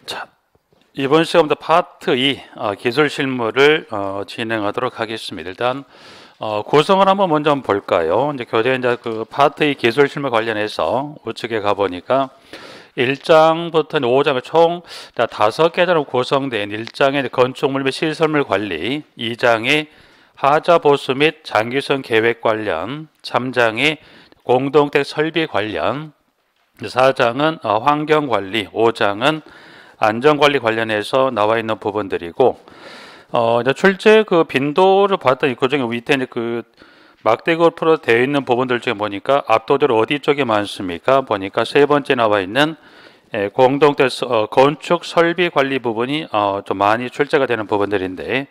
자, 이번 시간부터 파트 2 기술 실무를 진행하도록 하겠습니다. 일단 구성을 한번 먼저 볼까요? 이제 교재 이제 그 파트 2 기술 실무 관련해서 우측에 가 보니까 1장부터 5장을 총 5개로 구성된 1장의 건축물 및 시설물 관리, 2장의 하자 보수 및 장기성 계획 관련, 3장의 공동택 설비 관련, 4장은 환경 관리, 5장은 안전관리 관련해서 나와 있는 부분들이고, 이제 출제 그 빈도를 봤더니 그 중에 밑에 이제 그 막대급으로 되어 있는 부분들 중에 보니까 압도적으로 어디 쪽이 많습니까? 보니까 세 번째 나와 있는 공동택 건축 설비 관리 부분이 좀 많이 출제가 되는 부분들인데,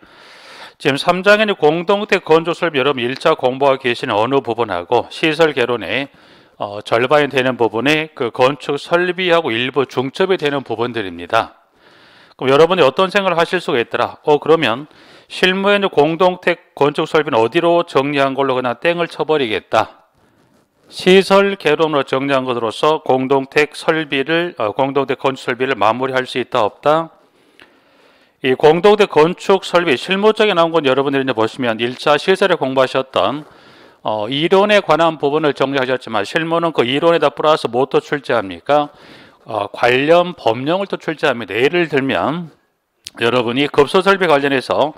지금 3장에는 공동택 건축 설비 여러분 1차 공부하고 계시는 어느 부분하고 시설 개론에 절반이 되는 부분에 그 건축 설비하고 일부 중첩이 되는 부분들입니다. 그럼 여러분이 어떤 생각을 하실 수가 있더라. 그러면 실무에 있는 공동택 건축 설비는 어디로 정리한 걸로 그냥 땡을 쳐버리겠다. 시설 개론으로 정리한 것으로서 공동택 건축 설비를 마무리할 수 있다 없다. 이 공동택 건축 설비 실무적에 나온 건 여러분들이 이제 보시면 1차 시설에 공부하셨던 이론에 관한 부분을 정리하셨지만 실무는 그 이론에다 플러스 뭐 또 출제합니까? 관련 법령을 또 출제합니다. 예를 들면 여러분이 급소 설비 관련해서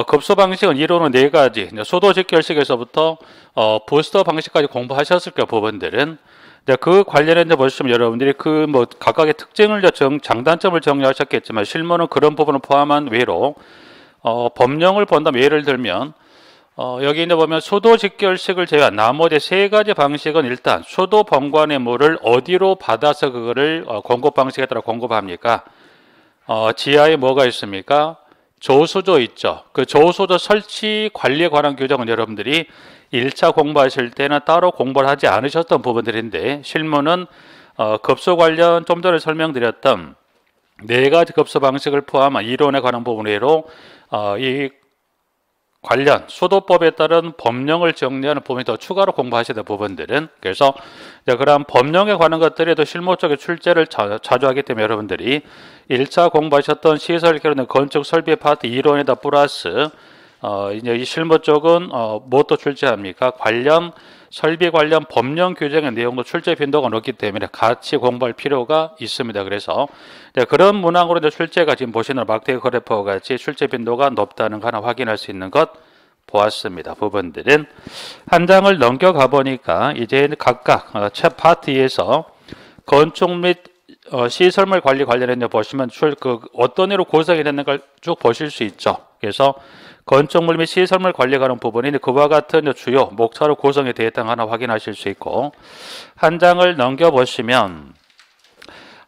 급소 방식은 이론은 4가지, 수도 직결식에서부터 부스터 방식까지 공부하셨을 거 부분들은 그 관련해서 보시면 여러분들이 그 뭐 각각의 특징을 장단점을 정리하셨겠지만 실무는 그런 부분을 포함한 외로 법령을 본다면 예를 들면 여기 이제 보면 수도 직결식을 제외한 나머지 3가지 방식은 일단 수도 본관의 물을 어디로 받아서 그거를 공급 방식에 따라 공급합니까? 지하에 뭐가 있습니까? 조수조 있죠. 그 조수조 설치 관리에 관한 규정은 여러분들이 1차 공부하실 때는 따로 공부를 하지 않으셨던 부분들인데 실무는 급소 관련 좀 전에 설명드렸던 4가지 급소 방식을 포함한 이론에 관한 부분 외로 이 관련 수도법에 따른 법령을 정리하는 부분이 더 추가로 공부하셔야 될 부분들은 그래서 그런 법령에 관한 것들에도 실무 쪽에 출제를 자주 하기 때문에 여러분들이 1차 공부하셨던 시설 개론 건축 설비 파트 이론에다 플러스 이제 이 실무 쪽은 무엇도 출제합니까? 관련 설비 관련 법령 규정의 내용도 출제 빈도가 높기 때문에 같이 공부할 필요가 있습니다. 그래서 그런 문항으로 이제 출제가 지금 보시는 막대 그래프와 같이 출제 빈도가 높다는 거 하나 확인할 수 있는 것 보았습니다. 부분들은 한 장을 넘겨가 보니까 이제 각각 파트 2에서 건축 및 시설물 관리 관련해서 보시면 어떤 애로 구성이 되는 걸 쭉 보실 수 있죠. 그래서 건축물 및 시설물 관리에 관한 부분이 그와 같은 주요 목차로 구성이 되어 있다는 거 하나 확인하실 수 있고, 한 장을 넘겨보시면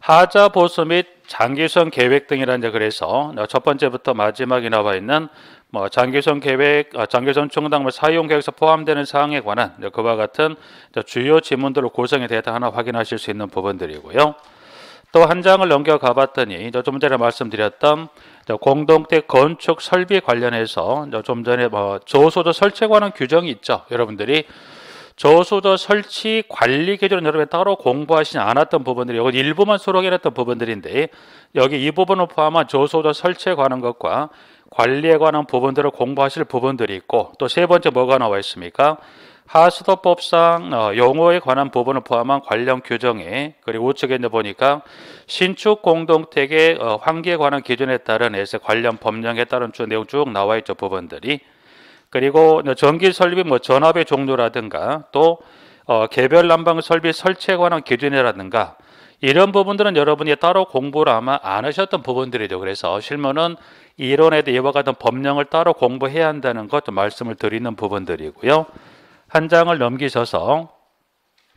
하자 보수 및 장기성 계획 등이라는 그래서 첫 번째부터 마지막에 나와 있는 장기성 계획, 장기성 충당 및 사용 계획에서 포함되는 사항에 관한 그와 같은 주요 지문들로 구성이 되어 있다 하나 확인하실 수 있는 부분들이고요. 또 한 장을 넘겨가 봤더니 좀 전에 말씀드렸던 공동택 건축 설비 관련해서 좀 전에 조수조 설치에 관한 규정이 있죠. 여러분들이 조수조 설치 관리 기준은 여러분 따로 공부하시지 않았던 부분들이 여기 일부만 수록해놨던 부분들인데 여기 이 부분을 포함한 조수조 설치에 관한 것과 관리에 관한 부분들을 공부하실 부분들이 있고 또 세 번째 뭐가 나와 있습니까? 하수도법상 용어에 관한 부분을 포함한 관련 규정에 그리고 우측에 이제 보니까 신축 공동택의 환기에 관한 기준에 따른 관련 법령에 따른 내용 쭉 나와 있죠. 부분들이. 그리고 전기 설비 전압의 종류라든가 또 개별 난방 설비 설치에 관한 기준이라든가 이런 부분들은 여러분이 따로 공부를 아마 안 하셨던 부분들이죠. 그래서 실무는 이론에 대해 이와 같은 법령을 따로 공부해야 한다는 것 좀 말씀을 드리는 부분들이고요. 한 장을 넘기셔서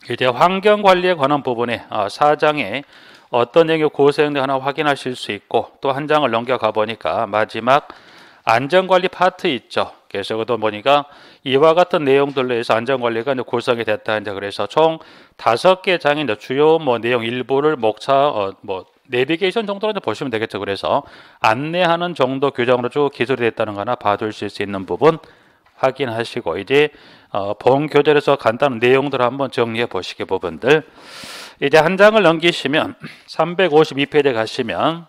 이제 환경관리에 관한 부분에 4장에 어떤 내용이 구성되어 하나 확인하실 수 있고 또 한 장을 넘겨가 보니까 마지막 안전관리 파트 있죠. 그래서 그것도 보니까 이와 같은 내용들로 해서 안전관리가 구성이 됐다. 그래서 총 5개 장의 주요 내용 일부를 목차 내비게이션 정도로 보시면 되겠죠. 그래서 안내하는 정도 규정으로 쭉 기술이 됐다는 거 하나 봐둘 수 있는 부분 확인하시고 이제 본 교재에서 간단한 내용들 한번 정리해 보시기 부분들. 이제 한 장을 넘기시면 352페이지에 가시면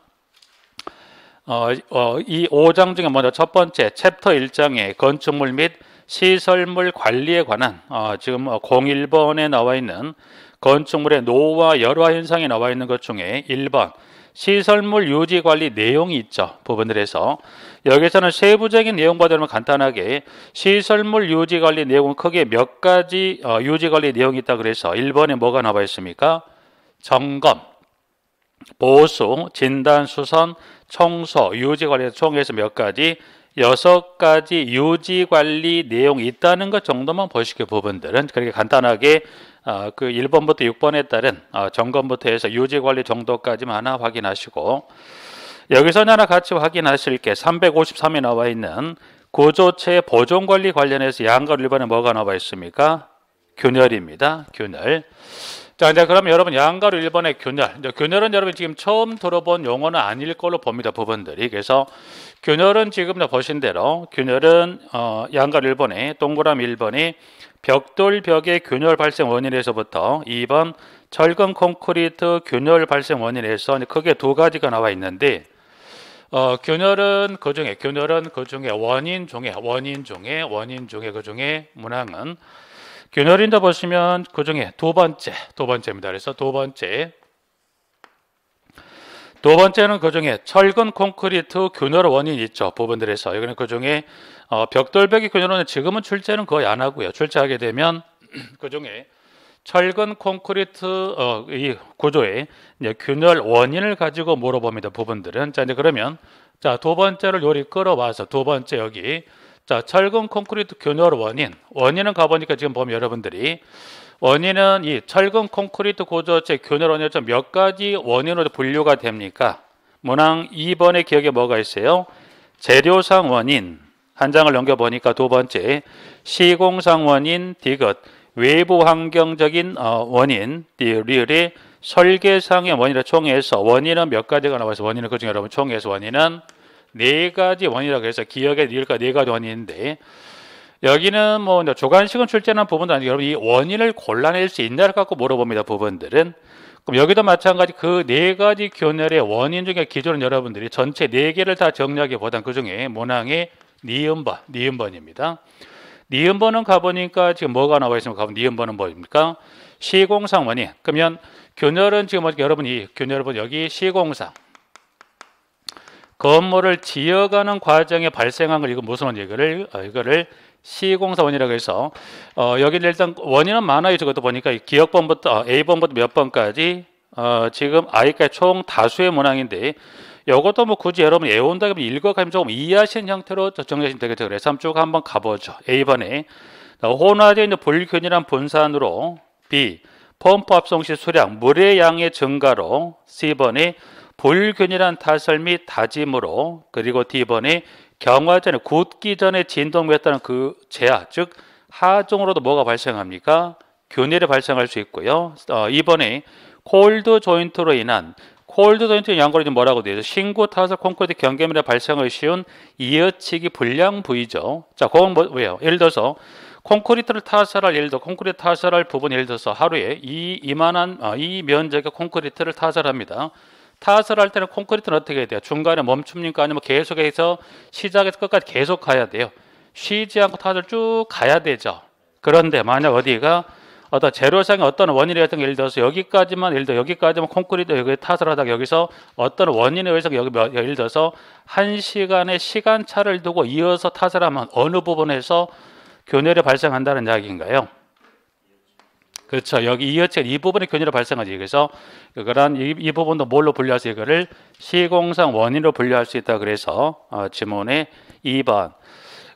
이 5장 중에 먼저 첫 번째 챕터 1장에 건축물 및 시설물 관리에 관한 지금 01번에 나와 있는 건축물의 노후와 열화 현상이 나와 있는 것 중에 1번 시설물 유지 관리 내용이 있죠. 부분들에서 여기서는 세부적인 내용보다는 간단하게 시설물 유지 관리 내용은 크게 몇 가지 유지 관리 내용이 있다 그래서 1번에 뭐가 나와 있습니까? 점검, 보수, 진단, 수선, 청소, 유지 관리에서 총해서 몇 가지 6가지 유지 관리 내용이 있다는 것 정도만 보시게 부분들은 그렇게 간단하게 그 1번부터 6번에 따른 점검부터 해서 유지 관리 정도까지만 하나 확인하시고 여기서 하나 같이 확인하실 게 353에 나와 있는 구조체 보존 관리 관련해서 양가 1번에 뭐가 나와 있습니까? 균열입니다. 균열. 자, 이제 그럼 여러분 양가로 1번의 균열. 균열은 여러분 지금 처음 들어본 용어는 아닐 걸로 봅니다. 부분들이. 그래서 균열은 지금 보신 대로 균열은 양가로 1번에 동그라미 1번이 벽돌벽의 균열 발생 원인에서부터 2번 철근 콘크리트 균열 발생 원인에서 크게 두 가지가 나와 있는데 균열은 그 중에 원인 중에 그 중에 문항은 균열인도 보시면 그 중에 두 번째입니다. 그래서 두 번째는 그 중에 철근 콘크리트 균열 원인이 있죠. 부분들에서 여기는 그 중에 벽돌벽의 균열은 지금은 출제는 거의 안 하고요. 출제하게 되면 그 중에 철근 콘크리트 이 구조의 균열 원인을 가지고 물어봅니다. 부분들은 자 이제 그러면 자 두 번째를 요리 끌어와서 두 번째 여기 자, 철근 콘크리트 균열 원인은 가보니까 지금 보면 여러분들이 원인은 이 철근 콘크리트 구조체 균열 원인은 몇 가지 원인으로 분류가 됩니까? 문항 2번의 기억에 뭐가 있어요? 재료상 원인 한 장을 넘겨보니까 두 번째 시공상 원인 디귿 외부 환경적인 원인 리을의 설계상의 원인을 총해서 원인은 몇 가지가 나와서 원인은 그중에 여러분 총해서 원인은 네 가지 원인이라고 해서 기억에 니을까 네 가지 원인인데 여기는 뭐 주관식은 출제하는 부분도 아니고 여러분 이 원인을 골라낼 수 있냐를 갖고 물어봅니다. 부분들은 그럼 여기도 마찬가지 그 네 가지 균열의 원인 중에 기준은 여러분들이 전체 네 개를 다 정리하기보단 그 중에 문항의 니은번입니다. 니은번은 가보니까 지금 뭐가 나와 있으면 가보면 니은번은 뭐입니까? 시공상 원인. 그러면 균열은 지금 여러분 이 균열은 여기 시공상 건물을 지어가는 과정에 발생한 걸 이거 무슨 원인 이거를 시공사 원이라고 해서 여기는 일단 원인은 많아요. 저것도 보니까 기억번부터 A번부터 몇 번까지 지금 I까지 총 다수의 문항인데 이것도 뭐 굳이 여러분 애온다면 읽어가면 조금 이해하시는 형태로 정리하시면 되겠죠. 그래서 한번 쭉 한번 가보죠. A번에 혼화되어 있는 불균일한 분산으로 B 펌프 합성 시 수량 물의 양의 증가로 C번에 불균일한 타설 및 다짐으로 그리고 D번에 경화 전에 굳기 전에 진동했다는 그 재하 즉 하중으로도 뭐가 발생합니까? 균열이 발생할 수 있고요. 2번에 콜드 조인트로 인한 콜드 조인트 양거리 뭐라고 되어 있죠? 신구 타설 콘크리트 경계면에 발생하기 쉬운 이어치기 불량 부위죠. 자, 그건 왜요? 예를 들어서 콘크리트를 타설할 예를 들어 콘크리트 타설할 부분 예를 들어서 하루에 이만한 이 면적의 콘크리트를 타설합니다. 타설할 때는 콘크리트는 어떻게 해야 돼요? 중간에 멈춥니까? 아니면 계속해서 시작에서 끝까지 계속 가야 돼요? 쉬지 않고 타설 쭉 가야 되죠. 그런데 만약 어디가 어떤 재료상의 어떤 원인에 의해서 예를 들어서 여기까지만 콘크리트 여기 타설하다가 여기서 어떤 원인에 의해서 예를 들어서 1시간의 시간차를 두고 이어서 타설하면 어느 부분에서 균열이 발생한다는 이야기인가요? 그렇죠. 여기 이 부분에 균열이 발생하지. 그래서 그런 이 부분도 뭘로 분류할 수 이거를 시공상 원인으로 분류할 수 있다. 그래서 지문에 2번.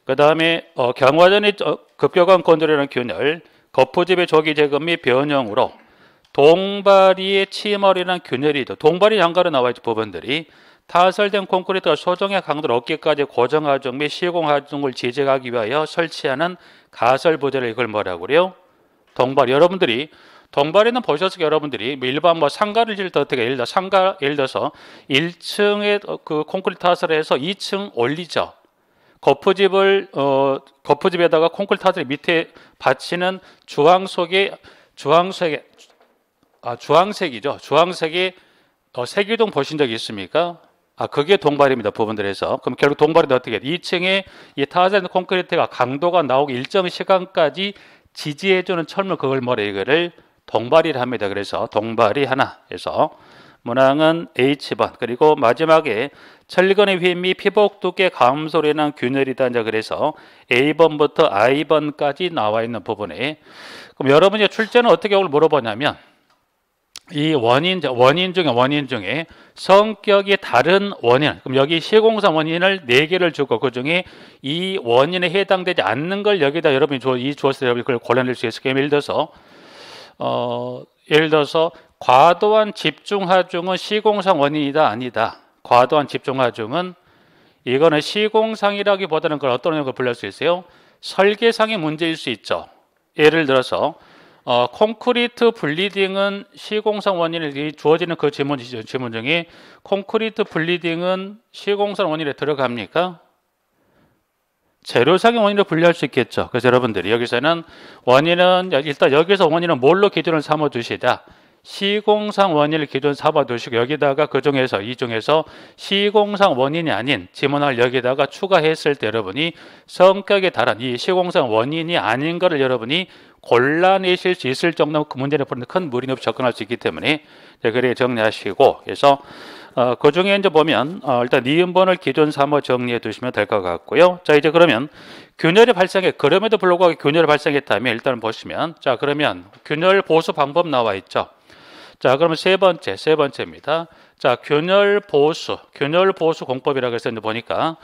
그 다음에 경화전의 급격한 건조라는 균열, 거푸집의 조기 제거 및 변형으로 동바리의 침몰이라는 균열이죠. 동바리 양가로 나와 있는 부분들이 타설된 콘크리트가 소정의 강도를 얻기까지 고정하중 및 시공하중을 지적하기 위하여 설치하는 가설 부재를 이걸 뭐라고 그래요? 동바리. 여러분들이 동바리는 보셨을 여러분들이 일반 상가를 지을 때 어떻게 예를 들어서 1층에 그 콘크리트 타설을 해서 2층 올리죠. 거푸집에다가 콘크리트 타들 밑에 받치는 주황색이죠. 주황색이 세기동 보신 적 있습니까? 그게 동발입니다. 부분들에서. 그럼 결국 동발이 어떻게 돼? 2층에 이 타전 콘크리트가 강도가 나오고 일정 시간까지 지지해주는 철물, 그걸 뭐래? 이거를 동발이라 합니다. 그래서 동발이 하나 해서 문항은 H번, 그리고 마지막에 철근의 휘 및 피복 두께 감소로 인한 균열이다. 이제 그래서 A번부터 I번까지 나와 있는 부분에, 그럼 여러분이 출제는 어떻게 오늘 물어보냐면 이 원인 중에 성격이 다른 원인, 그럼 여기 시공상 원인을 4개를 주고 그 중에 이 원인에 해당되지 않는 걸 여기다 여러분이 주었을 때 여러분이 그걸 골라낼 수 있을 거예요. 예를 들어서 과도한 집중하중은 시공상 원인이다, 아니다. 과도한 집중하중은 이거는 시공상이라기보다는 그걸 어떤 걸 불릴 수 있어요? 설계상의 문제일 수 있죠. 예를 들어서 콘크리트 블리딩은 시공상 원인이 주어지는 그 질문 중에 콘크리트 블리딩은 시공상 원인에 들어갑니까? 재료상의 원인을 분류할 수 있겠죠. 그래서 여러분들이 여기서는 원인은 일단 여기서 원인은 뭘로 기준을 삼아 두시자. 시공상 원인을 기준 삼아 두시고 여기다가 이 중에서 시공상 원인이 아닌 지문을 여기다가 추가했을 때 여러분이 성격에 다른 이 시공상 원인이 아닌 것을 여러분이 골라내실 수 있을 정도로 그 문제를 푸는 큰 무리 없이 접근할 수 있기 때문에 그렇게 정리하시고, 그래서 그 중에 이제 보면 일단 니은번을 기준 삼아 정리해 두시면 될 것 같고요. 자, 이제 그러면 균열이 그럼에도 불구하고 균열이 발생했다면 일단 보시면, 자, 그러면 균열 보수 방법 나와 있죠. 자, 그러면 세 번째입니다. 자, 균열 보수 공법이라고 해서 이제 보니까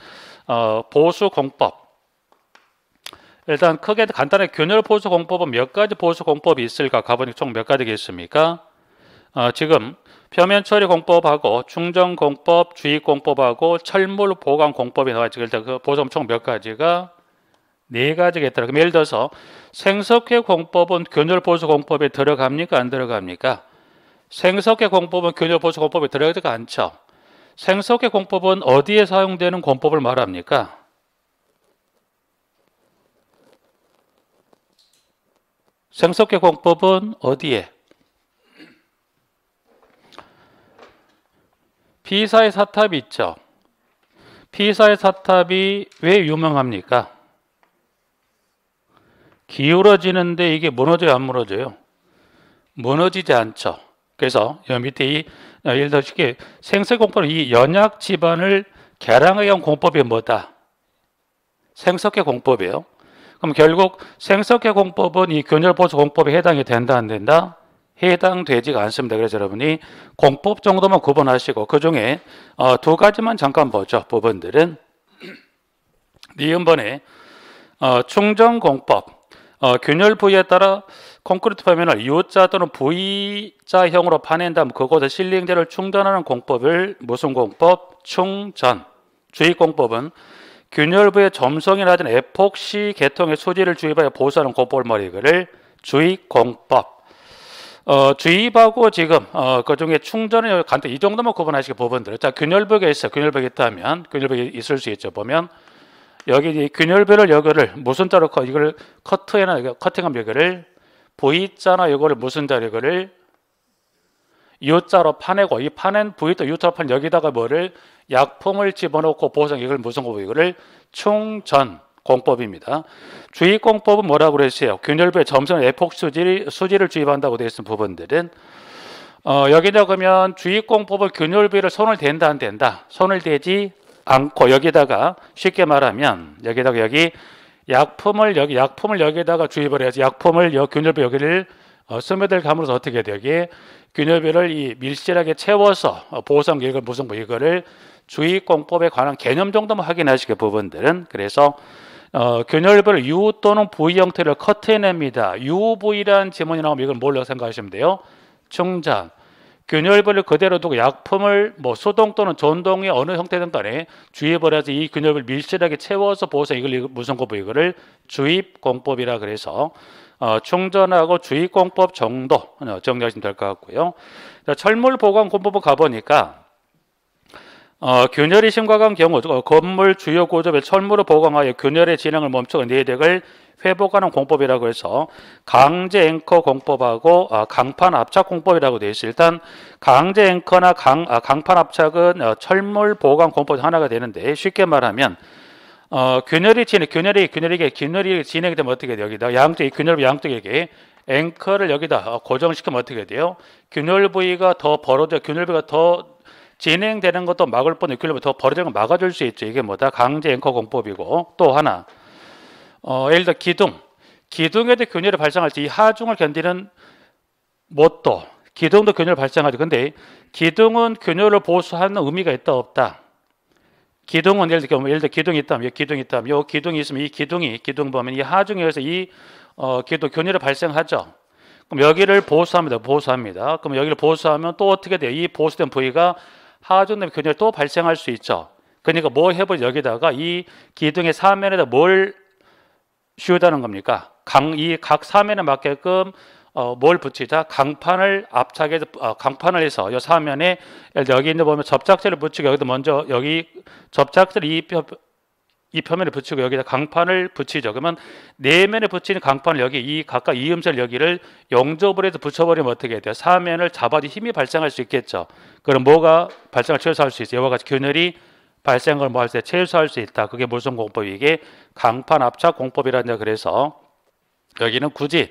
보수 공법. 일단 크게 간단하게 균열 보수 공법은 몇 가지 보수 공법이 있을까 가보니 총 몇 가지가 있습니까? 지금 표면 처리 공법하고 충전 공법, 주입 공법하고 철물 보강 공법이 나와 있죠. 일단 그 보수 총 몇 가지가 4가지가 있더라. 그럼 예를 들어서 생석회 공법은 균열 보수 공법에 들어갑니까? 안 들어갑니까? 생석회 공법은 균열 보수 공법에 들어가지가 않죠. 생석회 공법은 어디에 사용되는 공법을 말합니까? 생석회 공법은 어디에? P사의 사탑이 있죠. P사의 사탑이 왜 유명합니까? 기울어지는데 이게 무너져요, 안 무너져요? 무너지지 않죠. 그래서 여 밑에 예를 들어 쉽게 생석회 공법은 이 연약 지반을 개량하기 위한 공법이 뭐다? 생석회 공법이에요. 그럼 결국 생석회 공법은 이 균열 보수 공법에 해당이 된다, 안 된다? 해당되지가 않습니다. 그래서 여러분이 공법 정도만 구분하시고 그 중에 2가지만 잠깐 보죠. 부분들은 니은번에 충전 공법, 균열 부위에 따라 콘크리트 표면을 U자 또는 V자형으로 파낸 다음 그곳에 실링제를 충전하는 공법을 무슨 공법? 충전. 주입 공법은 균열 부의 점성이 낮은 에폭시 계통의 수지를 주입하여 보수하는 공법을 이거를 주입 공법. 주입하고 지금 그 중에 충전을 간단히 이 정도만 구분하시게 부분들. 자, 균열벽에 있어. 균열벽이 있다면 균열벽이 있을 수 있죠. 보면 여기 이 균열벽을 여기를 무슨 자로 이걸 커팅하면 여기를 V자나 이거를 무슨 자로 이거를 U자로 파내고 이 파낸 V자 U자로 판 여기다가 뭐를 약품을 집어넣고 보상 이걸 무슨 공법 이거를 충전 공법입니다. 주입 공법은 뭐라고 그랬어요? 균열부의 점성 에폭 수지를 주입한다고 되어 있는 부분들은 여기다 그러면 주입 공법은 균열부를 손을 댄다 안 된다? 손을 대지 않고 여기다가 쉽게 말하면 여기다가 여기 약품을 여기다가 주입을 해야지 약품을 균열부 여기를 스며들게 함으로써 어떻게 돼요? 여기에 균열부를 이 밀실하게 채워서 보상 이걸 무슨 이거를 주입 공법에 관한 개념 정도만 확인하시게 부분들은 그래서 균열부를 U 또는 V 형태를 커트해냅니다. UV라는 지문이 나오면 이걸 뭘로 생각하시면 돼요? 충전. 균열부를 그대로 두고 약품을 수동 또는 전동의 어느 형태든 간에 주입을 해서 이 균열부를 밀실하게 채워서 보서 이걸 무슨 공법 이거를 주입 공법이라 그래서 충전하고 주입 공법 정도 정리하시면 될 것 같고요. 철물 보관 공법을 가보니까 균열이 심각한 경우 건물 주요 구조별 철물을 보강하여 균열의 진행을 멈추고 내력을 회복하는 공법이라고 해서 강제 앵커 공법하고 강판 압착 공법이라고 되어 있어요. 일단 강제 앵커나 강판 압착은 철물 보강 공법 하나가 되는데, 쉽게 말하면 균열이 진행이 되면 어떻게 돼요? 여기다 이 균열 양쪽에 앵커를 여기다 고정시키면 어떻게 돼요? 균열 부위가 더 진행되는 것도 막을 뿐 균열부가 더 벌어지는 걸 막아줄 수 있죠. 이게 뭐다? 강제 앵커 공법이고, 또 하나 예를 들어 기둥에도 균열이 발생할 때 이 하중을 견디는 못도, 기둥도 균열이 발생하죠. 근데 기둥은 균열을 보수하는 의미가 있다 없다? 기둥은 예를 들어 기둥이 있다면, 이 기둥이 있으면 이 기둥 보면 이 하중에 의해서 이 기둥 균열이 발생하죠. 그럼 여기를 보수합니다. 그럼 여기를 보수하면 또 어떻게 돼요? 이 보수된 부위가 하중 되면 균열이 또 발생할 수 있죠. 그러니까 뭐 해보죠? 여기다가 이 기둥의 사면에다 뭘 씌우다는 겁니까? 이 각 사면에 맞게끔 뭘 붙이자? 강판을 압착해서 강판을 해서 이 사면에 여기 있는 보면 접착제를 붙이고, 여기도 먼저 여기 접착제를 이 표면에 붙이고 여기다 강판을 붙이죠. 그러면 내면에 붙이는 강판을 여기 이 각각 이음새를 여기를 용접을 해서 붙여버리면 어떻게 돼요? 사면을 잡아도 힘이 발생할 수 있겠죠. 그럼 뭐가 발생을 최소화할 수 있어요? 이와 같이 균열이 발생한 걸 뭐 할 때 최소화할 수 있다. 그게 무슨 공법이? 이게 강판 압착 공법이란다. 그래서 여기는 굳이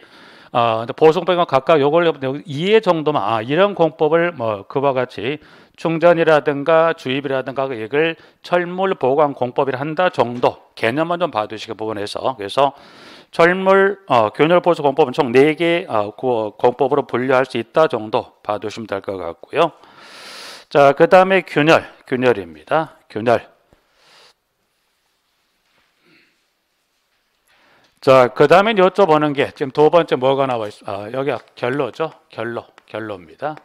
보송법과 각각 요걸 2회 정도만 이런 공법을 그와 같이 충전이라든가 주입이라든가 이걸 철물 보강 공법이라 한다 정도 개념만 좀 봐두시기 부분에서, 그래서 철물 균열 보수 공법은 총 4개 공법으로 분류할 수 있다 정도 봐두시면 될 것 같고요. 자, 그 다음에 균열입니다. 자, 그 다음에 여쭤보는 게 지금 두 번째 뭐가 나와 있어? 여기가 결로죠. 결로입니다.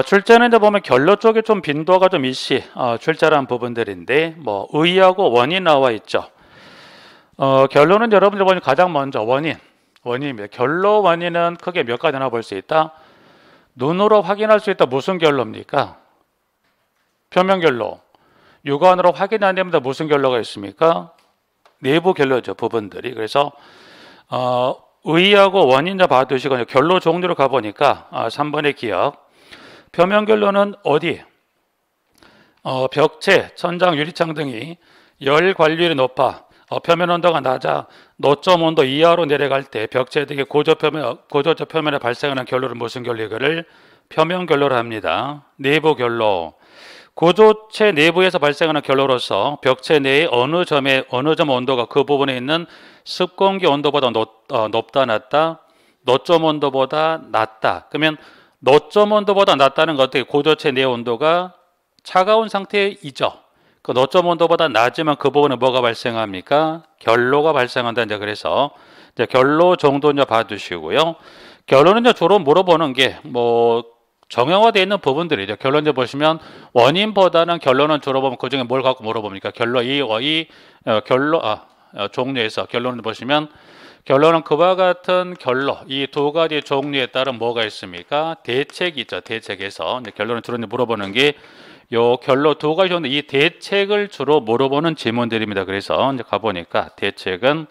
출제는 이제 보면 결로 쪽에 좀 빈도가 좀 출제한 부분들인데, 의의하고 원인 나와 있죠. 결로는 여러분들 보면 가장 먼저 원인입니다. 결로 원인은 크게 몇 가지나 볼 수 있다. 눈으로 확인할 수 있다. 무슨 결로입니까? 표면 결로. 육안으로 확인 안 됩니다. 무슨 결로가 있습니까? 내부 결로죠, 부분들이. 그래서 의의하고 원인자 봐두시고 결로 종류로 가보니까 3번의 기억. 표면 결로는 어디? 벽체, 천장, 유리창 등이 열 관리율이 높아 표면 온도가 낮아 노점 온도 이하로 내려갈 때 벽체 등의 고조적 표면에 발생하는 결로를 무슨 결로? 이거를 표면 결로로 합니다. 내부 결로. 고조체 내부에서 발생하는 결로로서 벽체 내의 어느 점 온도가 그 부분에 있는 습공기 온도보다 높다 낮다? 노점 온도보다 낮다. 그러면 노점 온도보다 낮다는 것 어떻게? 고조체 내 온도가 차가운 상태이죠. 그 노점 온도보다 낮으면 그 부분에 뭐가 발생합니까? 결로가 발생한다. 이제 그래서 이제 결로 정도 이제 봐두시고요. 결로는 이제 주로 물어보는 게 정형화되어 있는 부분들이죠. 결론 이제 보시면 원인보다는 결론은 주로 보면 그 중에 뭘 갖고 물어봅니까? 종류에서 결론을 보시면 결론은 그와 같은 결로 이 두 가지 종류에 따른 뭐가 있습니까? 대책이 있죠. 대책에서 이제 결론을 주로 물어보는 게 요 결로 두 가지 종류 이 대책을 주로 물어보는 질문들입니다. 그래서 이제 가보니까 대책은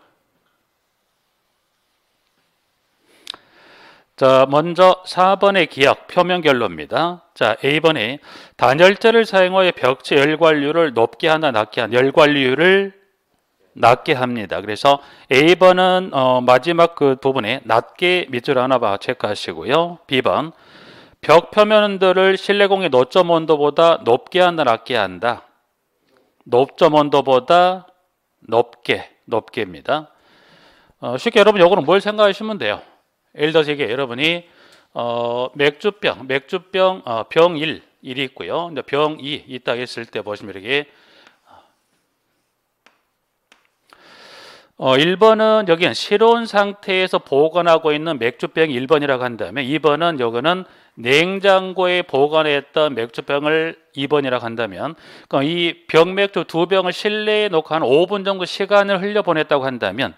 자, 먼저 4번의 기억, 표면 결로입니다. 자, A번에 단열재를 사용하여 벽체 열관리율을 높게 한다, 낮게 한다. 열관리율을 낮게 합니다. 그래서 A번은 마지막 그 부분에 낮게 밑줄 하나 체크하시고요. B번, 벽 표면들을 실내 공기 노점 온도보다 높게 한다, 낮게 한다. 노점 온도보다 높게입니다. 쉽게 여러분 요거는 뭘 생각하시면 돼요? 예를 들어서 이게 여러분이 맥주병 병 1이 있고요. 병 2 있다 했을 때 보시면 이렇게 1번은 여기는 실온 상태에서 보관하고 있는 맥주병 1번이라고 한다면 2번은 요거는 냉장고에 보관했던 맥주병을 2번이라고 한다면 이 병맥주 두 병을 실내에 놓고 한 5분 정도 시간을 흘려보냈다고 한다면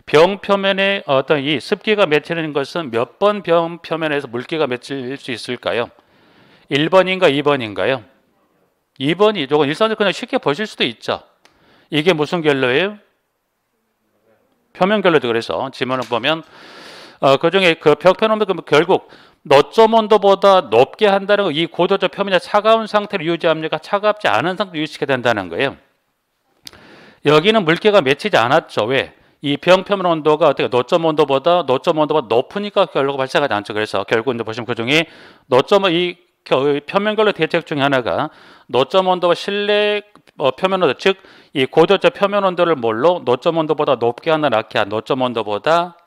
병 표면에 어떤 이 습기가 맺히는 것은 몇 번 병 표면에서 물기가 맺힐 수 있을까요? 1번인가 2번인가요? 2번이 이건 일반적으로 그냥 쉽게 보실 수도 있죠. 이게 무슨 결로예요? 표면 결로죠. 그래서 지문을 보면 그중에 그 벽표면 결국 너점 온도보다 높게 한다는 거, 이 고도적 표면이 차가운 상태를 유지합니까? 차갑지 않은 상태를 유지시켜야 된다는 거예요. 여기는 물기가 맺히지 않았죠. 왜? 이 병표면 온도가 어떻게 노점 온도보다 높으니까 결국 발생하지 않죠. 그래서 결국 이제 보시면 그중에 이 표면 결로 대책 중에 하나가 노점 온도와 실내 표면 온도, 즉 이 고도적 표면 온도를 뭘로 노점 온도보다 높게 하나 낮게 하나, 노점 온도보다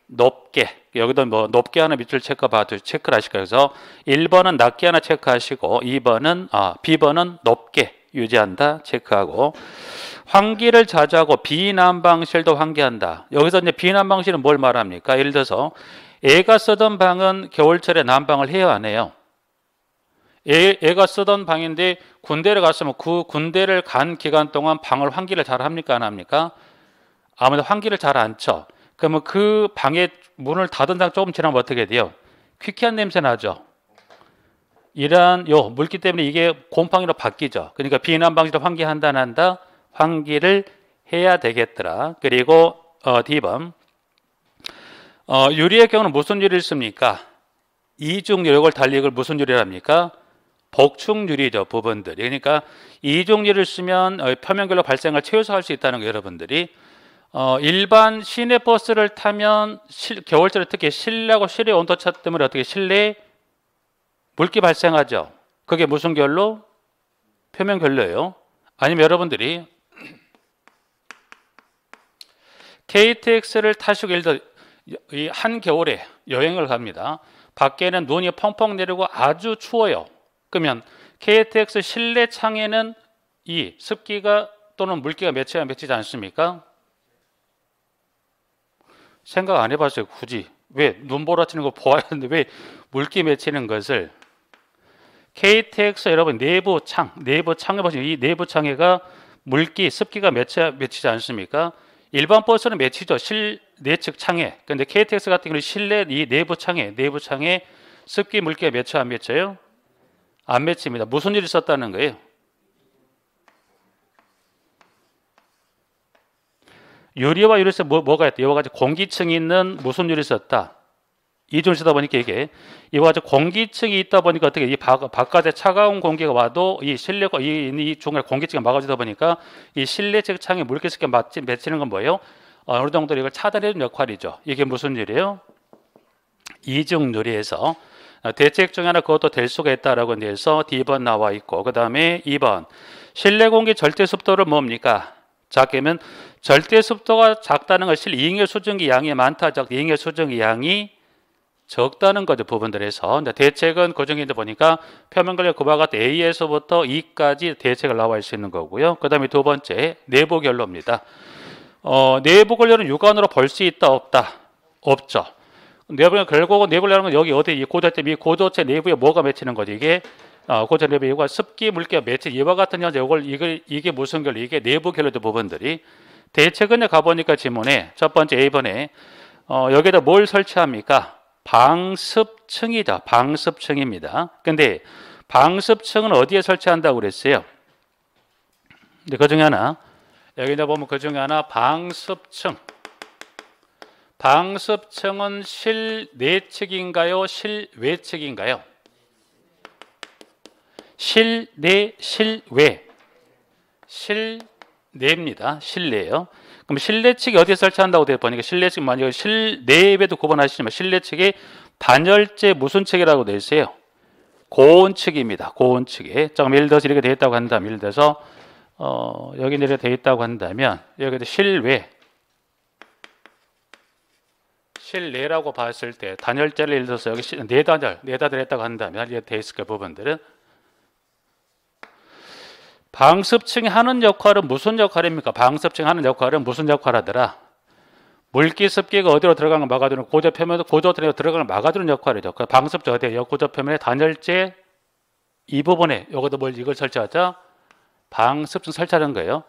높게, 여기도 뭐 높게 하나 밑줄 체크를 하실 거예요. 그래서 1번은 낮게 하나 체크하시고 2번은 높게 유지한다 체크하고, 환기를 자주 하고 비난방실도 환기한다. 여기서 이제 비난방실은 뭘 말합니까? 예를 들어서 애가 쓰던 방은 겨울철에 난방을 해야 안 해요? 애가 쓰던 방인데 군대를 갔으면 그 군대를 간 기간 동안 방을 환기를 잘 합니까? 안 합니까? 아무래도 환기를 잘 안 쳐. 그러면 그 방에 문을 닫은 장 조금 지나면 어떻게 돼요? 퀴퀴한 냄새 나죠. 이러한 물기 때문에 이게 곰팡이로 바뀌죠. 그러니까 비난방실을 환기한다 안 한다? 환기를 해야 되겠더라. 그리고 D번, 유리의 경우는 무슨 유리를 씁니까? 이중유리, 이걸 달리 이걸 무슨 유리랍니까? 복층유리죠. 부분들이. 그러니까 이중유리를 쓰면 표면결로 발생을 최소화할 수 있다는 거, 여러분들이 일반 시내 버스를 타면 겨울철에 특히 실내하고 실외 온도차 때문에 어떻게 실내에 물기 발생하죠. 그게 무슨 결로? 표면결로예요. 아니면 여러분들이 KTX를 타시고 예를 들어 이 한겨울에 여행을 갑니다. 밖에는 눈이 펑펑 내리고 아주 추워요. 그러면 KTX 실내 창에는 이 습기가 또는 물기가 맺히지 않습니까? 생각 안 해봤어요. 굳이 왜 눈보라치는 거 보아야 하는데 왜 물기 맺히는 것을 KTX 여러분 내부 창에 보시면 이 내부 창에가 물기 습기가 맺히지 않습니까? 일반 버스는 맺히죠. 실내측 창에. 근데 KTX 같은 경우는 실내 이 내부 창에 습기 물기가 맺혀 안 맺혀요? 안 맺힙니다. 무슨 일이 있었다는 거예요? 유리와 유리에서 뭐가 있다? 이와 같이 공기층이 있는 무슨 유리 썼다? 이중을 쓰다 보니까 이와 같이 공기층이 있다 보니까 어떻게 이 바깥에 차가운 공기가 와도 이 실내가 이 중간에 공기층이 막아주다 보니까 이 실내측 창에 물기 습기 맺히는 건 뭐예요? 어느 정도 이걸 차단해주는 역할이죠. 이게 무슨 유리예요? 이중 유리에서 대책 중에 하나 그것도 될 수가 있다라고 해서 D번 나와 있고, 그 다음에 2번 실내 공기 절대 습도를 뭡니까? 작게면 절대 습도가 작다는 것이 이응의 수증기 양이 많다, 이응의 수증기 양이 적다는 거죠. 부분들에서 대책은 그 중에 보니까 표면결로 그와 같은 A에서부터 E까지 대책을 나와 있는 거고요. 그 다음에 두 번째 내부 결로입니다. 내부 결로는 육안으로 볼 수 있다 없다? 없죠. 결국은 내부 결로는 여기 어디 이 고도체 내부에 뭐가 맺히는 거지? 이게 고도체 내부에 이거 습기 물기가 맺히 이와 같은 현재 이게 무슨 결로? 이게 내부 결로의 부분들이 대책은에 가보니까 지문에 첫 번째 A번에 여기다 뭘 설치합니까? 방습층이다. 방습층입니다. 근데 방습층은 어디에 설치한다고 그랬어요? 근데 그 중에 하나 여기다 보면 그 중에 하나 방습층. 방습층은 실내측인가요? 실외측인가요? 실내, 실외. 실내입니다. 실내예요. 그럼 실내 측이 어디에 설치한다고 되어 보니까 실내 측 만약에 실내외도 구분하시지만 실내 측이 단열재 무슨 측이라고 되어 있어요? 고온 측입니다. 고온 측에. 조금 예를 들어서 이렇게 되어 있다고 한다면, 예를 들어서 여기 이렇게 되어 있다고 한다면 여기도 실내라고 봤을 때 단열재를 예를 들어서 여기 네단열 했다고 한다면 이렇게 되어 있을 그 부분들은 방습층이 하는 역할은 무슨 역할입니까? 방습층이 하는 역할은 무슨 역할 하더라? 물기 습기가 어디로 들어가는 걸 막아주는 고저표면에서 고저표면에 들어가는 걸 막아주는 역할이죠. 그 방습층 어디에요? 고저표면에 단열재 이 부분에 여기도 이걸 설치하자? 방습층 설치하는 거예요.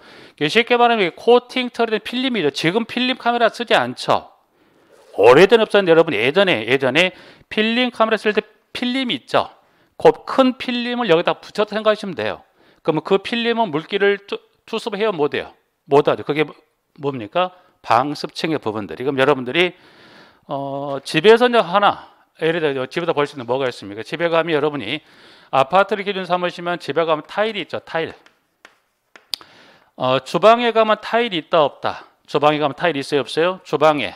쉽게 말하면 코팅 처리된 필름이죠. 지금 필름 카메라 쓰지 않죠. 오래전 없었는데 여러분 예전에 필름 카메라 쓸 때 필름이 있죠. 큰 필름을 여기다 붙였다 생각하시면 돼요. 그러면 그 필름은 물기를 투습해요, 못해요? 못하죠. 그게 뭡니까? 방습층의 부분들이. 그럼 여러분들이 집에서 이제 하나, 예를 들어 집에서 볼 수 있는 뭐가 있습니까? 집에 가면 여러분이 아파트를 기준 삼으시면 집에 가면 타일이 있죠. 타일. 주방에 가면 타일이 있다 없다? 주방에 가면 타일이 있어요 없어요? 주방에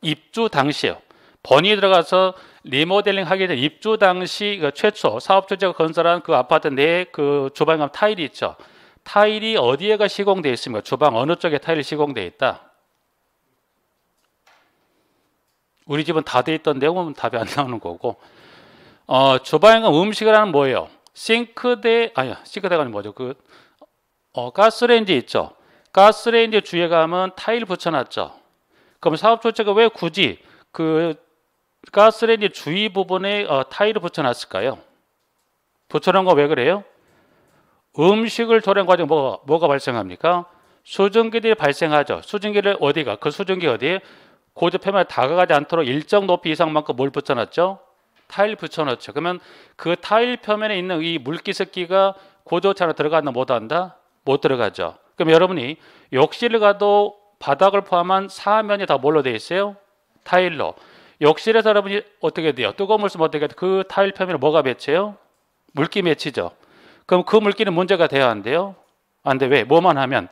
입주 당시에요. 번이 들어가서 리모델링 하기 전 입주 당시 최초 사업주체가 건설한 그 아파트 내에 그 주방에 가면 타일이 있죠. 타일이 어디에가 시공되어 있습니까? 주방 어느 쪽에 타일이 시공되어 있다? 우리 집은 다 돼 있던 내용은 답이 안 나오는 거고, 주방에 가면 음식을 하는 뭐예요? 싱크대가 아니면 뭐죠? 가스레인지 있죠. 가스레인지 주위에 가면 타일 붙여놨죠. 그럼 사업주체가 왜 굳이 그 가스레인지 주위 부분에 타일을 붙여놨을까요? 붙여놓은 거 왜 그래요? 음식을 조리하는 과정에 뭐가 발생합니까? 수증기들이 발생하죠. 수증기를 어디가? 그 수증기 어디에? 고조 표면에 다가가지 않도록 일정 높이 이상만큼 뭘 붙여놨죠? 타일 붙여놨죠. 그러면 그 타일 표면에 있는 이 물기습기가 고조체 안에 들어간다 못한다? 못 들어가죠. 그럼 여러분이 욕실을 가도 바닥을 포함한 사면이 다 뭘로 되어 있어요? 타일로. 욕실에서 여러분이 어떻게 돼요? 뜨거운 물 쓰면 어떻게 돼요? 그 타일 표면에 뭐가 맺혀요? 물기 맺히죠. 그럼 그 물기는 문제가 돼야 안 돼요? 안 돼. 왜? 뭐만 하면?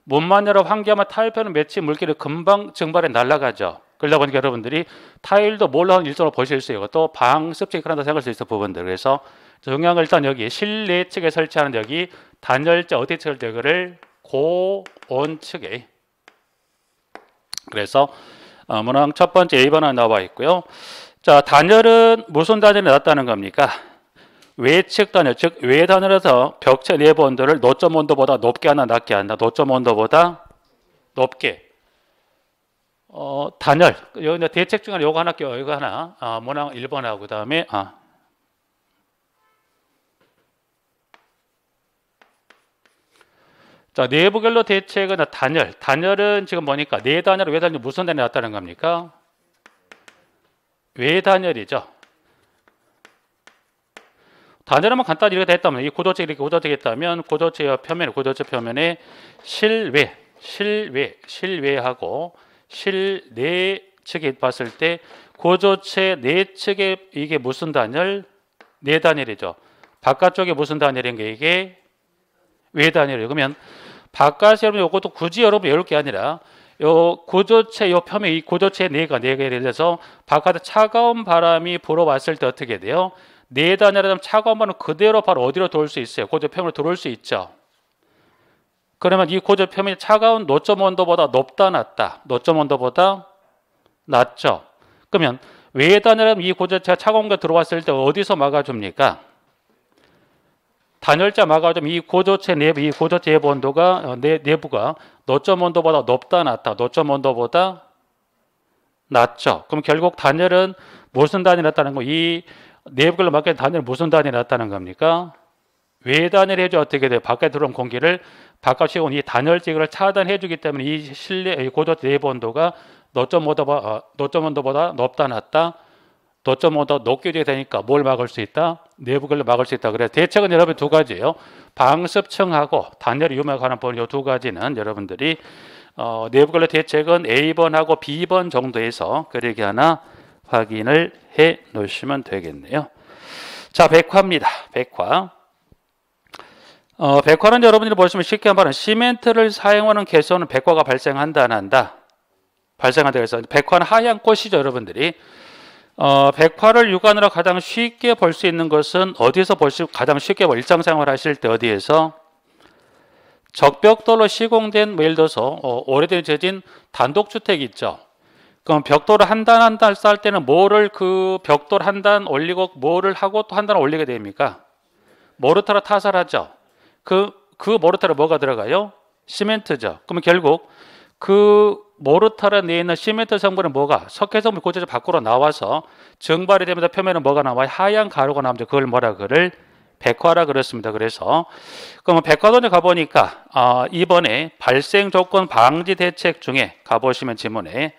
문만 열어 환기하면 타일 표면 맺힌 물기를 금방 증발해 날아가죠. 그러다 보니까 여러분들이 타일도 뭘로 하는 일정으로 보실 수 있고 또 방습적이 그런다 생각할 수 있어 부분들. 그래서 중요한 건 일단 여기 실내 측에 설치하는 여기 단열재 어디 측을 대거를 고온 측에. 그래서 문항 첫 번째 A번은 나와 있고요. 자, 단열은 무슨 단열이 낮다는 겁니까? 외측 단열, 즉 외 단열에서 벽체 내부 온도를 노점 온도보다 높게 하나 낮게 한다. 노점 온도보다 높게. 단열. 여기 대책 중에 요거 하나 껴요. 이거 하나. 문항 1번하고 그다음에 자, 내부 결로 대책은 단열. 단열은 지금 뭐니까? 내 단열, 외 단열 무슨 단열이 낮다는 겁니까? 외 단열이죠. 단열하면 간단히 이렇게 됐다면 이 고도체 이렇게 고도체겠다면 고도체 표면에 실외하고 실내 측에 봤을 때 고도체 내측에 이게 무슨 단열? 내 단열이죠. 바깥쪽에 무슨 단열인가 이게 외 단열이에요. 그러면 바깥에 여러분 이것도 굳이 여러분 이럴 게 아니라 요 고도체 요 표면 이 고도체 내가 예를 들어서 바깥에 차가운 바람이 불어왔을 때 어떻게 돼요? 내 단열이라면 차가운 바람은 그대로 바로 어디로 들어올 수 있어요? 고조 표면으로 들어올 수 있죠. 그러면 이 고조 표면이 차가운 노점 온도보다 높다 낮다? 노점 온도보다 낮죠. 그러면 외 단열이라면 이 고조체가 차가운 게 들어왔을 때 어디서 막아줍니까? 단열자 막아주면 이 고조체 내부 온도가 내부가 노점 온도보다 높다 낮다? 노점 온도보다 낮죠. 그럼 결국 단열은 무슨 단열이 낮다는 거? 이 내부결로 막힌 단열은 무슨 단열이 낮다는 겁니까? 외 단열이 해줘 어떻게 돼요? 바깥에 들어온 공기를 바깥에 온 이 단열지를 차단해 주기 때문에 이 실내 고조체 내부 온도가 노점 온도보다 높다 낮다? 노점 온도 높게 되니까 뭘 막을 수 있다? 내부결로 막을 수 있다. 그래서 대책은 여러분 두 가지예요. 방습층하고 단열이 유명한 번 이 두 가지는 여러분들이 내부결로 대책은 A번하고 B번 정도에서 그러기 하나 확인을 해 놓으시면 되겠네요. 자, 백화입니다. 백화. 백화는 여러분들이 보시면 쉽게 말하면 시멘트를 사용하는 개소는 백화가 발생한다 안 한다? 발생한다. 그래서 백화는 하얀 꽃이죠. 여러분들이. 백화를 육안으로 가장 쉽게 볼 수 있는 것은 어디서 가장 쉽게 일상생활 하실 때 어디에서? 적벽돌로 시공된 예를 들어서 오래된 지어진 단독주택 있죠. 그럼 벽돌을 한 단 한 단 쌓을 때는 뭐를 그 벽돌 한 단 올리고 뭐를 하고 또 한 단 올리게 됩니까? 모르타르 타설하죠. 그 모르타르 뭐가 들어가요? 시멘트죠. 그러면 결국 그 모르타르 내에 있는 시멘트 성분은 뭐가? 석회 성분이 고체적 밖으로 나와서 증발이 되면서 표면은 뭐가 나와요? 하얀 가루가 나오죠. 그걸 뭐라 그럴? 백화라 그랬습니다. 그래서 그러면 백화도에 가보니까 이번에 발생 조건 방지 대책 중에 가보시면 지문에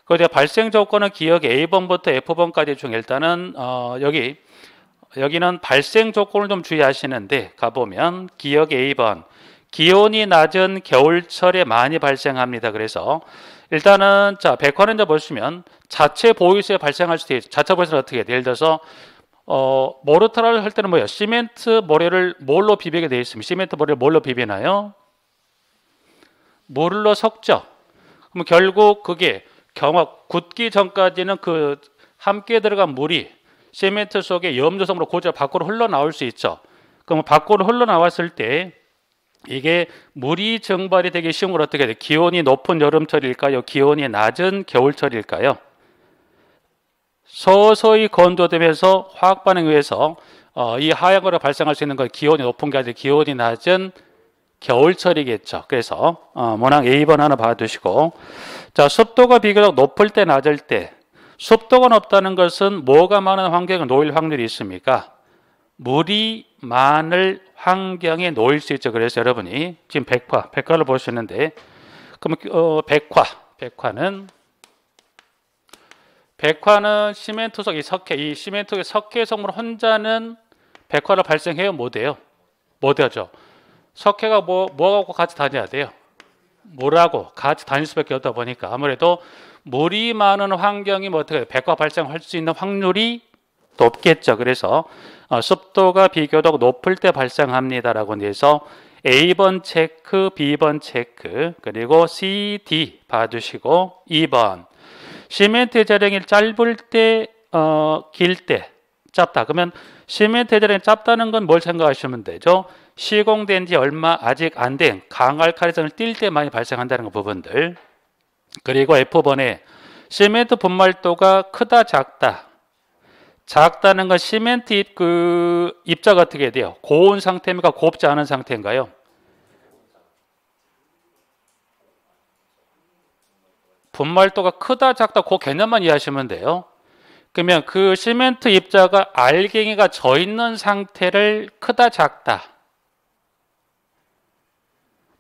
그 발생 조건은 기억에 A번부터 F번까지 중에 일단은 여기 여기는 발생 조건을 좀 주의하시는데 가보면 기억 A번 기온이 낮은 겨울철에 많이 발생합니다. 그래서 일단은 자 백화는 이제 보시면 자체 보유소에 발생할 수도 있죠. 자체 보유소는 어떻게 해요? 예를 들어서 모르타르를 할 때는 뭐예요? 시멘트 모래를 뭘로 비비게 되어 있습니다. 시멘트 모래를 뭘로 비비나요? 물로 섞죠. 그럼 결국 그게 굳기 전까지는 그 함께 들어간 물이 시멘트 속에 염료성으로 고저 밖으로 흘러나올 수 있죠. 그럼 밖으로 흘러나왔을 때 이게 물이 증발이 되기 쉬운 걸 어떻게 돼요? 기온이 높은 여름철일까요? 기온이 낮은 겨울철일까요? 서서히 건조되면서 화학 반응에 의해서 이 하얀 거가 발생할 수 있는 건 기온이 높은 게 아니라 기온이 낮은 겨울철이겠죠. 그래서 문항 A번 하나 봐두시고, 자 습도가 비교적 높을 때 낮을 때 습도가 높다는 것은 뭐가 많은 환경에 놓일 확률이 있습니까? 물이 많을 환경에 놓일 수 있죠. 그래서 여러분이 지금 백화를 보시는데, 그럼 백화는 시멘트 속 이 시멘트의 석회 성분 혼자는 백화를 발생해요? 못해요? 못하죠. 석회가 뭐하고 같이 다녀야 돼요? 물하고 같이 다닐 수밖에 없다 보니까 아무래도 물이 많은 환경이 어떻게 돼요? 백화 발생할 수 있는 확률이 높겠죠. 그래서 습도가 비교적 높을 때 발생합니다라고 해서 A번 체크, B번 체크, 그리고 C, D 봐두시고 2번 시멘트 재량이 짧을 때, 길 때, 짧다. 그러면 시멘트 재량이 짧다는 건 뭘 생각하시면 되죠? 시공된 지 얼마 아직 안 된 강알칼리성을 띌 때 많이 발생한다는 부분들. 그리고 F번에 시멘트 분말도가 크다 작다. 작다는 건 시멘트 입자가 어떻게 돼요? 고온 상태입니까? 곱지 않은 상태인가요? 분말도가 크다 작다 그 개념만 이해하시면 돼요. 그러면 그 시멘트 입자가 알갱이가 져 있는 상태를 크다 작다.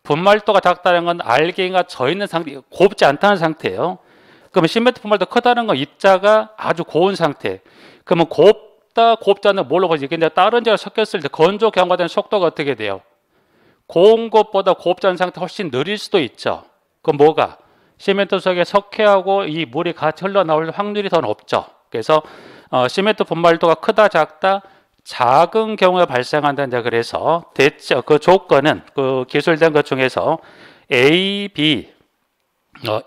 분말도가 작다는 건 알갱이가 져 있는 상태, 곱지 않다는 상태예요. 그러면 시멘트 분말도 크다는 건 입자가 아주 고온 상태. 그러면 곱다 곱지 않는 뭘로 보지? 근데 다른 재가 섞였을 때 건조 경과되는 속도가 어떻게 돼요? 고온 것보다 곱지 않은 상태 훨씬 느릴 수도 있죠. 그럼 뭐가? 시멘트 속에 석회하고 이 물이 같이 흘러나올 확률이 더 높죠. 그래서 시멘트 분말도가 크다 작다 작은 경우에 발생한다. 그래서 대체 그 조건은 그 기술된 것 중에서 A, B,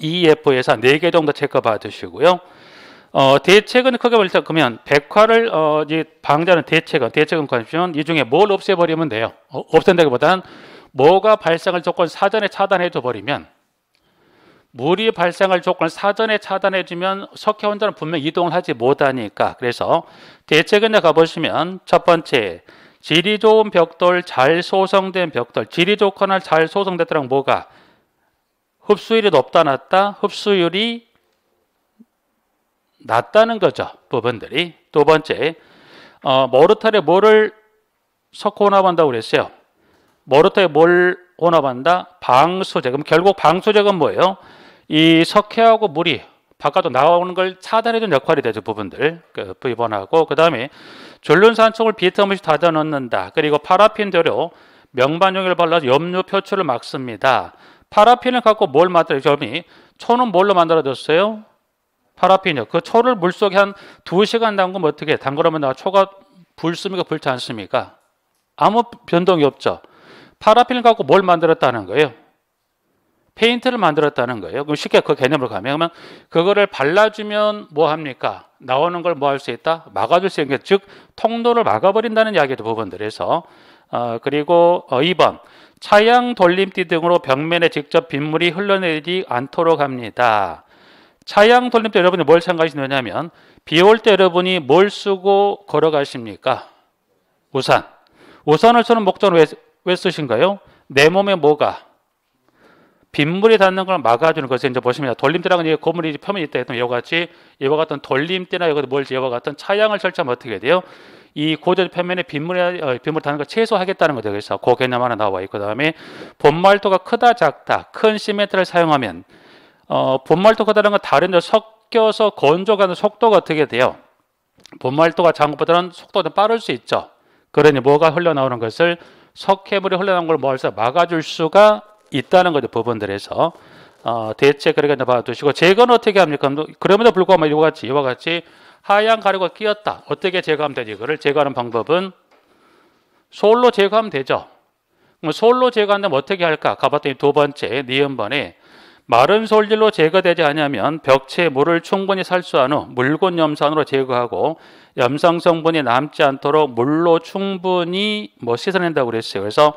E, F에서 4개 정도 체크 받으시고요. 대책은 크게 볼 때 그러면 백화를 이제 방지하는 대책은 관심은 이 중에 뭘 없애버리면 돼요. 없앤다기보다는 뭐가 발생할 조건 사전에 차단해 줘 버리면, 물이 발생할 조건을 사전에 차단해주면 석회 혼자는 분명 이동을 하지 못하니까. 그래서 대책은 가보시면 첫 번째 질이 좋은 벽돌, 잘 소성된 벽돌. 질이 좋거나 잘 소성됐다는 뭐가? 흡수율이 높다 낮다? 흡수율이 낮다는 거죠. 부분들이. 두 번째 모르타르에 뭐를 섞어 혼합한다고 그랬어요? 모르타르에 뭘 혼합한다? 방수제. 그럼 결국 방수제가 뭐예요? 이 석회하고 물이 바깥으로 나오는 걸 차단해주는 역할이 되죠. 부분들 V번하고 그 다음에 전륜산청을 비트무시 다져 넣는다. 그리고 파라핀 재료 명반용액을 발라서 염료 표출을 막습니다. 파라핀을 갖고 뭘 만들어요? 초는 뭘로 만들어졌어요? 파라핀이요. 그 초를 물속에 한 2시간 담그면 어떻게 담그면 초가 불습니까? 불지 않습니까? 아무 변동이 없죠. 파라핀을 갖고 뭘 만들었다는 거예요? 페인트를 만들었다는 거예요. 그럼 쉽게 그 개념으로 가면, 그러면 그거를 발라주면 뭐 합니까? 나오는 걸 뭐 할 수 있다? 막아줄 수 있는 게, 즉 통로를 막아버린다는 이야기도 부분들에서 그리고 2번 차양 돌림띠 등으로 벽면에 직접 빗물이 흘러내리지 않도록 합니다. 차양 돌림띠 여러분이 뭘 생각하시느냐면 비 올 때 여러분이 뭘 쓰고 걸어가십니까? 우산. 우산을 쓰는 목적은 왜 쓰신가요? 내 몸에 뭐가? 빗물이 닿는 걸 막아주는 것을 이제 보시면 돌림대라는 고물이 표면이 있다 했던 이와 같은 돌림대나 이와 같은 차양을 설치하면 어떻게 돼요? 이 고절 표면에 빗물 닿는 걸 최소화하겠다는 거죠. 그래서 그 개념 하나 나와 있고, 그다음에 분말도가 크다 작다 큰 시멘트를 사용하면 분말도 크다는 건 다른 데 섞여서 건조가는 속도가 어떻게 돼요? 분말도가 작은 것보다는 속도가 좀 빠를 수 있죠. 그러니 뭐가 흘러나오는 것을 석회물이 흘러나오는 걸 뭐해서 막아줄 수가 있다는 거죠. 부분들에서 대체 그렇게 봐두시고 제거는 어떻게 합니까? 그럼에도 불구하고 이와 같이 하얀 가루가 끼었다. 어떻게 제거하면 되지? 이거를 제거하는 방법은 솔로 제거하면 되죠. 솔로 제거한다면 어떻게 할까? 가봤더니 두 번째 니은번에 마른 솔질로 제거되지 않으면 벽체에 물을 충분히 살수한 후 묽은 염산으로 제거하고 염상 성분이 남지 않도록 물로 충분히 씻어낸다고 그랬어요. 그래서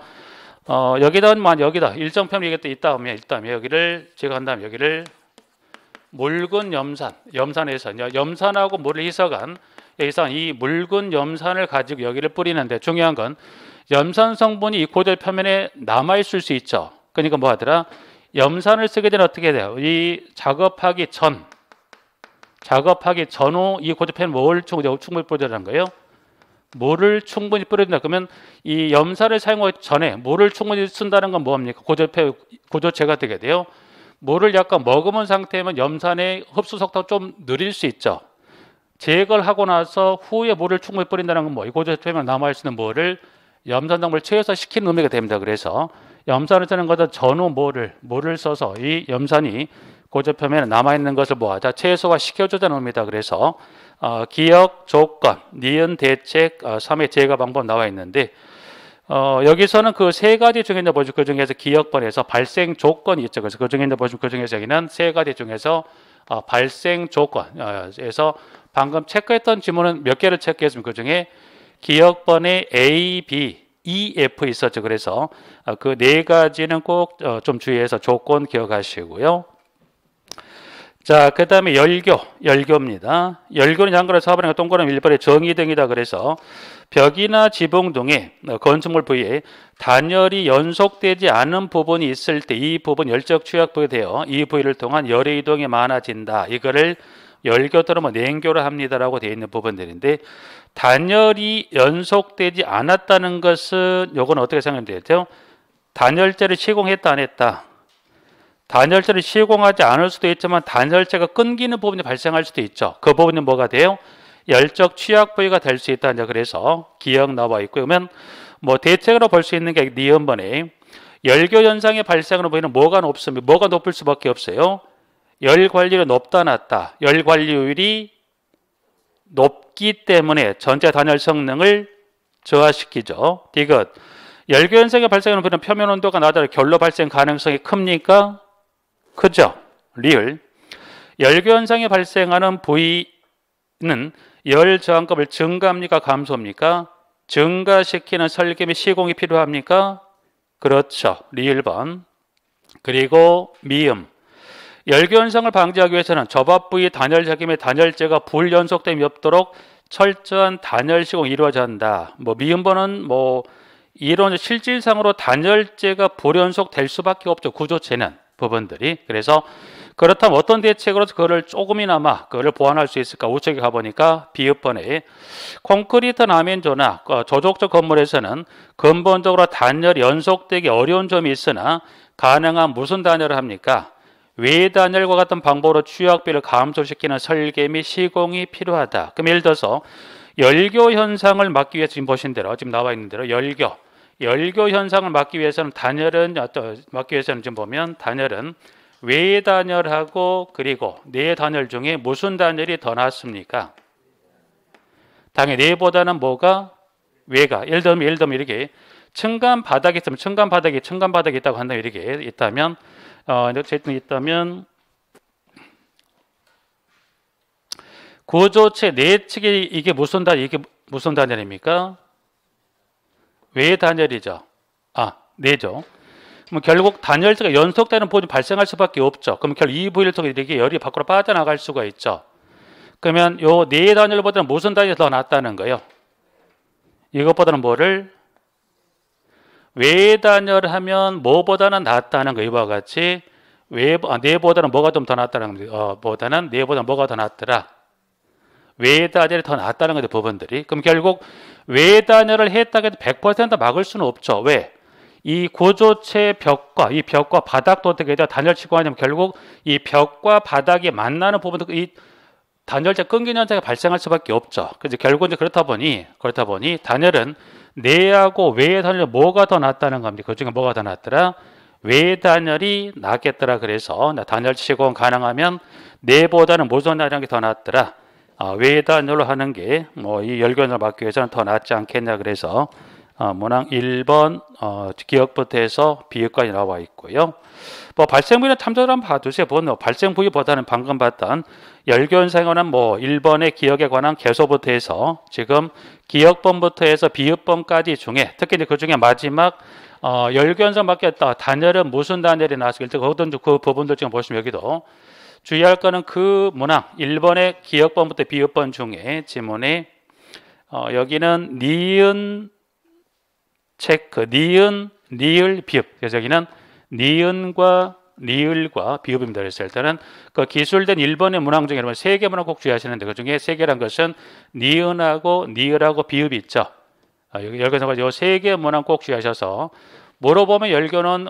여기다 일정표를 이게 또 있다면 여기를 제거한다면 여기를 묽은 염산에서 염산하고 물을 희석한 여기서 이 묽은 염산을 가지고 여기를 뿌리는데 중요한 건 염산 성분이 이 고절 표면에 남아 있을 수 있죠. 그러니까 뭐 하더라? 염산을 쓰게 되면 어떻게 돼요? 이 작업하기 전후 이 고절 표면 뭘 충분히 뿌려라는 거예요? 물을 충분히 뿌려준다. 그러면 이 염산을 사용하기 전에 물을 충분히 쓴다는 건 뭐합니까? 고조체가 되게 돼요. 물을 약간 머금은 상태면 염산의 흡수 속도가 좀 느릴 수 있죠. 제거를 하고 나서 후에 물을 충분히 뿌린다는 건 이 고조 표면에 남아있는 물을 염산당분을 최소화시키는 의미가 됩니다. 그래서 염산을 쓰는 것은 전후 물을 써서 이 염산이 고조 표면에 남아있는 것을 뭐하자? 최소화시켜주자는 의미다. 그래서 기억, 조건, 니은, 대책, 3의 제거 방법 나와 있는데 여기서는 그 세 가지 중에 보시면 그 중에서 기억번에서 발생 조건이 있죠. 그래서 그 중에 보시면 그 중에서 여기는 세 가지 중에서 발생 조건에서 방금 체크했던 지문은 몇 개를 체크했으면 그 중에 기억번에 A, B, E, F 있었죠. 그래서 그 네 가지는 꼭 좀 주의해서 조건 기억하시고요. 자, 그 다음에 열교입니다. 열교는 양거리 4번에 동그라미 1번에 정의 등이다. 그래서 벽이나 지붕 등의 건축물 부위에 단열이 연속되지 않은 부분이 있을 때 이 부분 열적 취약부가 되어 이 부위를 통한 열의 이동이 많아진다. 이거를 열교 또는 냉교를 합니다라고 되어 있는 부분들인데 단열이 연속되지 않았다는 것은 요건 어떻게 생각하면 되죠? 단열재를 시공했다 안 했다? 단열재를 시공하지 않을 수도 있지만 단열재가 끊기는 부분이 발생할 수도 있죠. 그 부분이 뭐가 돼요? 열적 취약 부위가 될 수 있다. 그래서 기억 나와 있고 그러면 대책으로 볼 수 있는 게 니은번에 열교 현상의 발생으로 보이는 뭐가 높습니까? 뭐가 높을 수밖에 없어요. 열 관리율이 높다 낮다. 열 관리율이 높기 때문에 전체 단열 성능을 저하시키죠. 디귿. 열교 현상의 발생으로 보이는 표면 온도가 낮아도 결로 발생 가능성이 큽니까? 크죠. 리을. 열교 현상이 발생하는 부위는 열 저항급을 증가합니까? 감소합니까? 증가시키는 설계 및 시공이 필요합니까? 그렇죠. 리을번. 그리고 미음. 열교 현상을 방지하기 위해서는 접합 부위 단열 자기 및 단열재가 불연속됨이 없도록 철저한 단열 시공이 이루어져야 한다. 미음번은 이론 실질상으로 단열재가 불연속될 수밖에 없죠. 구조체는 부분들이. 그래서 그렇다면 어떤 대책으로 그거를 조금이나마 그거를 보완할 수 있을까? 우측에 가보니까 비읍번에 콘크리트 라멘조나 저족적 건물에서는 근본적으로 단열이 연속되기 어려운 점이 있으나 가능한 무슨 단열을 합니까? 외단열과 같은 방법으로 취약비를 감소시키는 설계 및 시공이 필요하다. 그럼 예를 들어서 열교 현상을 막기 위해서 지금 보신 대로 지금 나와 있는 대로 열교 현상을 막기 위해서는 지금 보면 단열은 외단열하고 그리고 내단열 중에 무슨 단열이 더 낫습니까? 당연히 내보다는 뭐가? 외가. 예를 들면 이렇게 층간 바닥이 있으면 층간 바닥이 있다고 한다면 이렇게 있다면 어쨌든 있다면 구조체 내측이 이게 무슨 단열입니까? 외단열이죠. 내죠. 그럼 결국 단열재가 연속되는 부분이 발생할 수밖에 없죠. 그럼 결국 이 부위를 통해 이렇게 열이 밖으로 빠져나갈 수가 있죠. 그러면 요 내단열보다는 무슨 단열이 더 낫다는 거예요? 이것보다는 뭐를? 외단열하면 뭐보다는 낫다는 거. 이와 같이 내보다는 뭐가 좀 더 낫다는 거. 보다는 내보다 뭐가 더 낫더라? 외단열이 더 낫다는 거죠. 부분들이. 그럼 결국 외단열을 했다고 해도 100% 막을 수는 없죠. 왜? 이 구조체 이 벽과 바닥도 어떻게 해야 단열 시공하냐면 결국 이 벽과 바닥이 만나는 부분도 이 단열재 끊긴 현상이 발생할 수밖에 없죠. 그래서 결국 이제 그렇다 보니 단열은 내하고 외의 단열 뭐가 더 낫다는 겁니다. 그 중에 뭐가 더 낫더라? 외의 단열이 낫겠더라. 그래서 단열 시공 가능하면 내보다는 무선 단열이 더 낫더라. 외의 단열로 하는 게 뭐 이 열견을 막기 위해서는 더 낫지 않겠냐. 그래서 문항 1번 기억부터 해서 비읍까지 나와 있고요. 뭐 발생 부위는 참조를 한번 봐두세요. 발생 부위보다는 방금 봤던 열견상에 관한 뭐 1번의 기억에 관한 개소부터 해서 지금 기억번부터 해서 비읍번까지 중에 특히 이제 그 중에 마지막 열견상 맡겼다 단열은 무슨 단열이 나왔을까? 그 부분들 지금 보시면 여기도 주의할 거는 그 문항 1번의 기억번부터 비읍번 중에 지문에 여기는 니은 체크, 니은, 니을, 비읍. 그래서 여기는 니은과 니을과 비읍입니다. 그래서 일단은 그 기술된 1번의 문항 중에 여러분 3개 문항 꼭 주의하시는데 그 중에 3개란 것은 니은하고 니을하고 비읍이 있죠. 여기 열견서가 이 3개 문항 꼭 주의하셔서 물어보면 열견은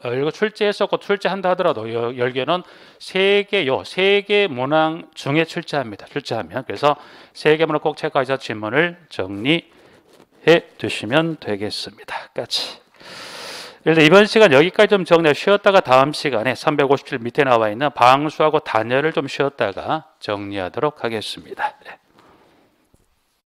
열견 출제했었고 출제한다 하더라도 열견은 3개 문항 중에 출제합니다. 출제하면 그래서 3개 문항 꼭 체크하셔서 질문을 정리해 두시면 되겠습니다. 까치. 일단 이번 시간 여기까지 좀 정리해 쉬었다가 다음 시간에 357 밑에 나와 있는 방수하고 단열을 좀 쉬었다가 정리하도록 하겠습니다.